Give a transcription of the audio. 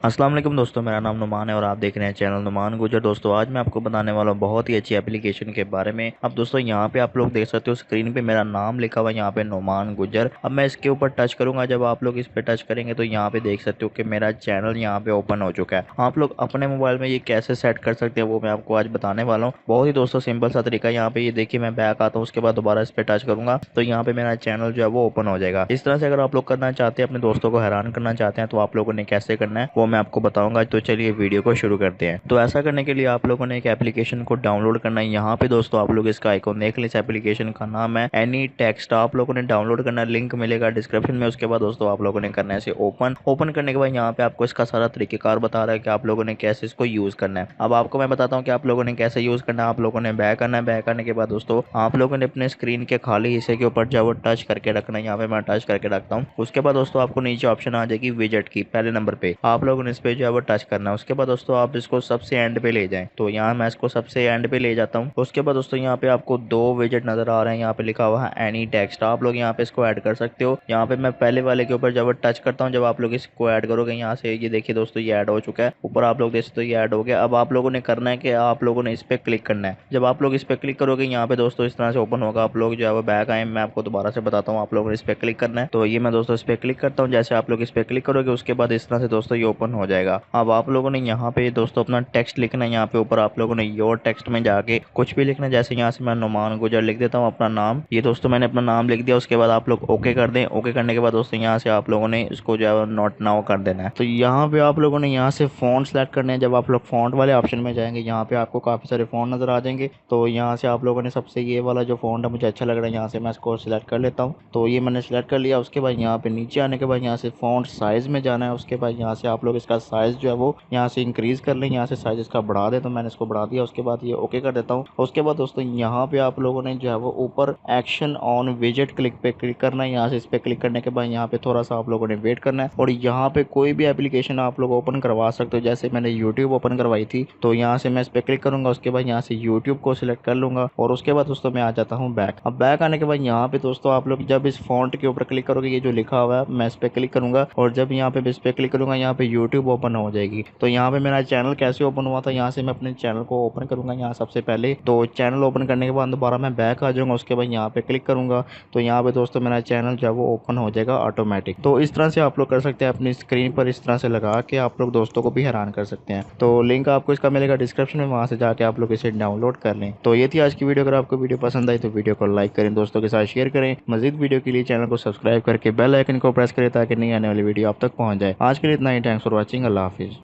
अस्सलाम वालेकुम दोस्तों, मेरा नाम नुमान है और आप देख रहे हैं चैनल नुमान गुजर। दोस्तों आज मैं आपको बताने वाला हूँ बहुत ही अच्छी एप्लीकेशन के बारे में। अब दोस्तों यहाँ पे आप लोग देख सकते हो स्क्रीन पे मेरा नाम लिखा हुआ है यहाँ पे नुमान गुजर। अब मैं इसके ऊपर टच करूंगा, जब आप लोग इस पे टच करेंगे तो यहाँ पे देख सकते हो कि मेरा चैनल यहाँ पे ओपन हो चुका है। आप लोग अपने मोबाइल में ये कैसे सेट कर सकते हैं वो मैं आपको आज बताने वाला हूँ। बहुत ही दोस्तों सिंपल सा तरीका है। यहाँ पे ये देखिए मैं बैक आता हूँ, उसके बाद दोबारा इस पे टच करूंगा तो यहाँ पे मेरा चैनल जो है वो ओपन हो जाएगा। इस तरह से अगर आप लोग करना चाहते हैं, अपने दोस्तों को हैरान करना चाहते हैं, तो आप लोगों ने कैसे करना है वो मैं आपको बताऊंगा। तो चलिए वीडियो को शुरू करते हैं। तो ऐसा करने के लिए आप लोगों ने एक एप्लीकेशन को डाउनलोड करना है। यहाँ पे दोस्तों आप लोग इसका आइकॉन देख लें। इस एप्लीकेशन का नाम है एनी टेक्स्ट। आप लोगों ने डाउनलोड करना है, लिंक मिलेगा डिस्क्रिप्शन में। उसके बाद दोस्तों आप लोगों ने करना है इसे ओपन करने के बाद यहाँ पे आपको इसका सारा तरीकेकार बता रहा है कि आप लोगों ने कैसे इसको यूज करना है। अब आपको मैं बताता हूँ कि आप लोगों ने कैसे यूज करना है। आप लोगों ने बैक करना है, बैक करने के बाद दोस्तों आप लोगों ने अपने स्क्रीन के खाली हिस्से के ऊपर जो वो टच करके रखना है। यहाँ पे मैं टच करके रखता हूँ। उसके बाद दोस्तों आपको नीचे ऑप्शन आ जाएगी विजेट की, पहले नंबर पे आप लोगों ने इस पे जो है वो टच करना है। उसके बाद दोस्तों आप इसको सबसे एंड पे ले जाएं, तो यहाँ मैं इसको सबसे एंड पे ले जाता हूँ। उसके बाद दोस्तों यहाँ पे आपको दो विजेट नजर आ रहे हैं, यहाँ पे लिखा हुआ है एनी टेक्स्ट। आप लोग यहाँ पे इसको ऐड कर सकते हो। यहाँ पे मैं पहले वाले के ऊपर जब टच करता हूँ, जब आप लोग इसको ऐड करोगे यहाँ से ये देखिए दोस्तों ये ऐड हो चुका है। ऊपर आप लोग देख सकते हो ये ऐड हो गया। अब आप लोगों ने करना है कि आप लोगों ने इस पे क्लिक करना है। जब आप लोग इस पे क्लिक करोगे यहाँ पे दोस्तों इस तरह से ओपन होगा। आप लोग जो है वो बैक आए, मैं आपको दोबारा से बताता हूँ। आप लोगों ने इस पे क्लिक करना है, तो ये मैं दोस्तों इस पे क्लिक करता हूँ। जैसे आप लोग इस पे क्लिक करोगे उसके बाद इस तरह से दोस्तों ये ओपन हो जाएगा। अब आप लोगों ने यहाँ पे दोस्तों अपना टेक्स्ट लिखना है। यहाँ पे ऊपर आप लोगों ने योर टेक्स्ट में जाके कुछ भी लिखना है। जैसे यहाँ से मैं नुमान गुजर लिख देता हूँ अपना नाम। ये दोस्तों मैंने अपना नाम लिख दिया। उसके बाद आप लोग ओके कर दें। ओके करने के बाद दोस्तों यहाँ से आप लोगों ने इसको जो है नोट नाउ कर देना है। तो यहाँ पे आप लोगों ने यहाँ से फॉन्ट सेलेक्ट करने हैं। जब आप लोग फॉन्ट वाले ऑप्शन में जाएंगे यहाँ पे आपको काफी सारे फॉन्ट नजर आ जाएंगे। तो यहाँ से आप लोगों ने सबसे ये वाला जो फॉन्ट है मुझे अच्छा लग रहा है, यहाँ से मैं इसको सिलेक्ट कर लेता हूँ। तो ये मैंने सिलेक्ट कर लिया। उसके बाद यहाँ पे नीचे आने के बाद यहाँ से फॉन्ट साइज में जाना है। उसके बाद यहाँ से आप लोग इसका साइज जो है वो यहाँ से इंक्रीज कर लें। यहाँ से साइज इसका बढ़ा दे, तो मैंने इसको बढ़ा दिया। उसके बाद ये ओके कर देता हूँ। उसके बाद दोस्तों यहाँ पे आप लोगों ने जो है वो ऊपर एक्शन ऑन विजेट क्लिक पे क्लिक करना है। यहाँ से इस पे क्लिक करने के बाद यहाँ पे थोड़ा सा आप लोगों ने वेट करना है। और यहाँ पे कोई भी एप्लीकेशन आप लोग ओपन करवा सकते हो। जैसे मैंने यूट्यूब ओपन करवाई थी, तो यहाँ से मैं इस पे क्लिक करूंगा। उसके बाद यहाँ से यूट्यूब को सिलेक्ट कर लूंगा और उसके बाद दोस्तों मैं आ जाता हूँ बैक। अब बैक आने के बाद यहाँ पे दोस्तों आप लोग जब इस फॉन्ट के ऊपर क्लिक करोगे, ये जो लिखा हुआ है मैं इस पे क्लिक करूंगा और जब यहाँ पे इस पे क्लिक करूंगा यहाँ पे यूट्यूब ओपन हो जाएगी। तो यहाँ पे मेरा चैनल कैसे ओपन हुआ था, यहाँ से मैं अपने चैनल को ओपन करूंगा। यहाँ सबसे पहले तो चैनल ओपन करने के बाद दोबारा मैं बैक आ जाऊंगा। उसके बाद यहाँ पे क्लिक करूंगा तो यहाँ पे दोस्तों मेरा चैनल जो है वो ओपन हो जाएगा ऑटोमेटिक। तो इस तरह से आप लोग कर सकते हैं, अपनी स्क्रीन पर इस तरह से लगा के आप लोग दोस्तों को भी हैरान कर सकते हैं। तो लिंक आपको इसका मिलेगा डिस्क्रिप्शन में, वहां से जाके आप लोग इसे डाउनलोड कर लें। तो ये थी आज की वीडियो। अगर आपको वीडियो पसंद आई तो वीडियो को लाइक करें, दोस्तों के साथ शेयर करें। मजीद वीडियो के लिए चैनल को सब्सक्राइब करके बेल आइकन को प्रेस करें ताकि नई आने वाली वीडियो आप तक पहुंच जाए। आज के लिए इतना ही। Thanks for watching. अल्लाह हाफिज़।